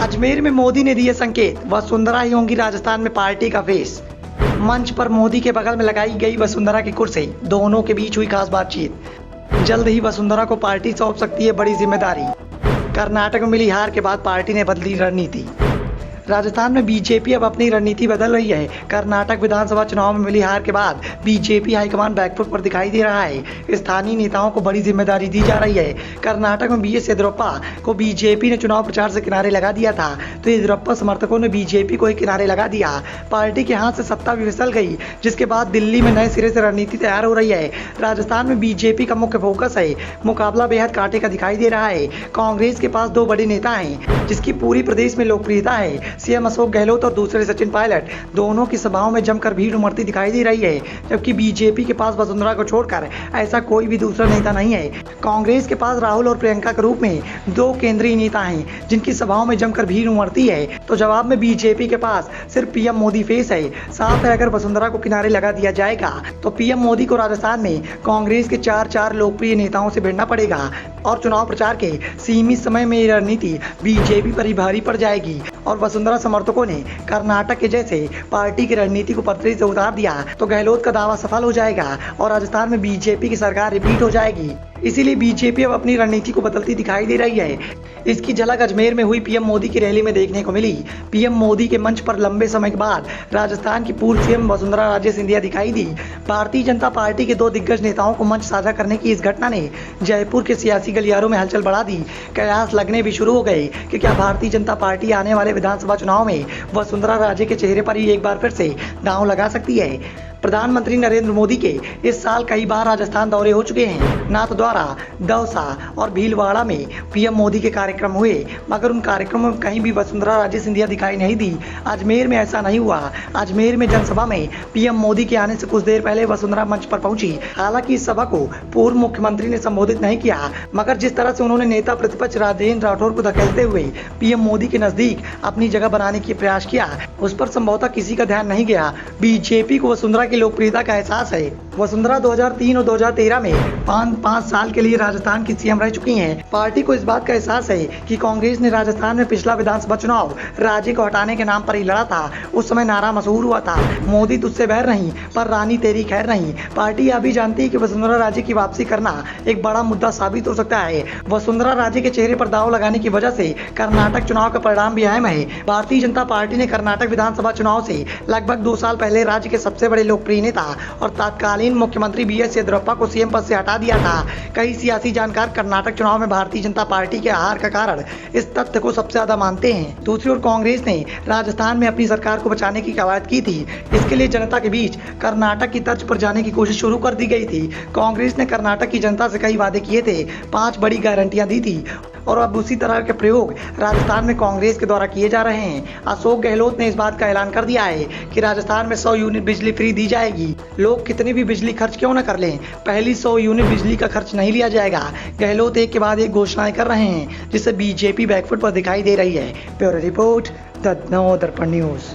अजमेर में मोदी ने दिए संकेत, वसुंधरा ही होंगी राजस्थान में पार्टी का फेस। मंच पर मोदी के बगल में लगाई गई वसुंधरा की कुर्सी, दोनों के बीच हुई खास बातचीत। जल्द ही वसुंधरा को पार्टी सौंप सकती है बड़ी जिम्मेदारी। कर्नाटक में मिली हार के बाद पार्टी ने बदली रणनीति। राजस्थान में बीजेपी अब अपनी रणनीति बदल रही है। कर्नाटक विधानसभा चुनाव में मिली हार के बाद बीजेपी हाईकमान बैकफुट पर दिखाई दे रहा है। स्थानीय नेताओं को बड़ी जिम्मेदारी दी जा रही है। कर्नाटक में बीएस येदियुरप्पा को बीजेपी ने चुनाव प्रचार से किनारे लगा दिया था, तो येदियुरप्पा समर्थकों ने बीजेपी को ही किनारे लगा दिया। पार्टी के हाथ से सत्ता भी फिसल गई, जिसके बाद दिल्ली में नए सिरे से रणनीति तैयार हो रही है। राजस्थान में बीजेपी का मुख्य फोकस है। मुकाबला बेहद कांटे का दिखाई दे रहा है। कांग्रेस के पास दो बड़े नेता हैं, जिसकी पूरी प्रदेश में लोकप्रियता है। सीएम अशोक गहलोत और दूसरे सचिन पायलट, दोनों की सभाओं में जमकर भीड़ उमड़ती दिखाई दे रही है। जबकि बीजेपी के पास वसुंधरा को छोड़कर ऐसा कोई भी दूसरा नेता नहीं है। कांग्रेस के पास राहुल और प्रियंका के रूप में दो केंद्रीय नेता हैं, जिनकी सभाओं में जमकर भीड़ उमड़ती है। तो जवाब में बीजेपी के पास सिर्फ पीएम मोदी फेस है। साफ है, अगर वसुंधरा को किनारे लगा दिया जाएगा तो पीएम मोदी को राजस्थान में कांग्रेस के चार लोकप्रिय नेताओं से भिड़ना पड़ेगा और चुनाव प्रचार के सीमित समय में ये रणनीति बीजेपी पर ही भारी पड़ जाएगी। और वसुंधरा समर्थकों ने कर्नाटक के जैसे पार्टी की रणनीति को पटरी से उतार दिया तो गहलोत का दावा सफल हो जाएगा और राजस्थान में बीजेपी की सरकार रिपीट हो जाएगी। इसीलिए बीजेपी अब अपनी रणनीति को बदलती दिखाई दे रही है। इसकी झलक अजमेर में हुई पीएम मोदी की रैली में देखने को मिली। पीएम मोदी के मंच पर लंबे समय के बाद राजस्थान की पूर्व सीएम वसुंधरा राजे सिंधिया दिखाई दी। भारतीय जनता पार्टी के दो दिग्गज नेताओं को मंच साझा करने की इस घटना ने जयपुर के सियासी गलियारों में हलचल बढ़ा दी। कयास लगने भी शुरू हो गए कि क्या भारतीय जनता पार्टी आने वाले विधानसभा चुनाव में वसुंधरा राजे के चेहरे पर ही एक बार फिर से दांव लगा सकती है। प्रधानमंत्री नरेंद्र मोदी के इस साल कई बार राजस्थान दौरे हो चुके हैं। नाथद्वारा, दौसा और भीलवाड़ा में पीएम मोदी के कार्यक्रम हुए, मगर उन कार्यक्रमों में कहीं भी वसुंधरा राजे सिंधिया दिखाई नहीं दी। अजमेर में ऐसा नहीं हुआ। अजमेर में जनसभा में पीएम मोदी के आने से कुछ देर पहले वसुंधरा मंच पर पहुंची। हालांकि इस सभा को पूर्व मुख्यमंत्री ने संबोधित नहीं किया, मगर जिस तरह से उन्होंने नेता प्रतिपक्ष राजेंद्र राठौर को धकेलते हुए पीएम मोदी के नजदीक अपनी जगह बनाने की प्रयास किया, उस पर संभवतः किसी का ध्यान नहीं गया। बीजेपी को वसुंधरा की लोकप्रियता का एहसास है। वसुंधरा 2003 और 2013 में 5 साल के लिए राजस्थान की सीएम रह चुकी हैं। पार्टी को इस बात का एहसास है कि कांग्रेस ने राजस्थान में पिछला विधानसभा चुनाव राजे को हटाने के नाम पर ही लड़ा था। उस समय नारा मशहूर हुआ था, मोदी तुझसे बैर नहीं पर रानी तेरी खैर नहीं। पार्टी यह भी जानती है कि वसुंधरा राजे की वापसी करना एक बड़ा मुद्दा साबित हो सकता है। वसुंधरा राजे के चेहरे पर दांव लगाने की वजह से कर्नाटक चुनाव का परिणाम भी अहम है। भारतीय जनता पार्टी ने कर्नाटक विधानसभा चुनाव से लगभग 2 साल पहले राज्य के सबसे बड़े लोकप्रिय नेता और तत्कालीन मुख्यमंत्री बीएस येदियुरप्पा को सीएम पद से हटा दिया था। कई सियासी जानकार कर्नाटक चुनाव में भारतीय जनता पार्टी के हार का कारण इस तथ्य को सबसे ज्यादा मानते हैं। दूसरी ओर कांग्रेस ने राजस्थान में अपनी सरकार को बचाने की कवायद की थी। इसके लिए जनता के बीच कर्नाटक की तर्ज पर जाने की कोशिश शुरू कर दी गई थी। कांग्रेस ने कर्नाटक की जनता से कई वादे किए थे, 5 बड़ी गारंटियां दी थी और अब उसी तरह के प्रयोग राजस्थान में कांग्रेस के द्वारा किए जा रहे हैं। अशोक गहलोत ने इस बात का ऐलान कर दिया है कि राजस्थान में 100 यूनिट बिजली फ्री दी जाएगी। लोग कितनी भी बिजली खर्च क्यों न कर लें, पहली 100 यूनिट बिजली का खर्च नहीं लिया जाएगा। गहलोत एक के बाद एक घोषणाएं कर रहे हैं, जिससे बीजेपी बैकफुट पर दिखाई दे रही है। ब्यूरो रिपोर्ट, द नव दर्पण न्यूज।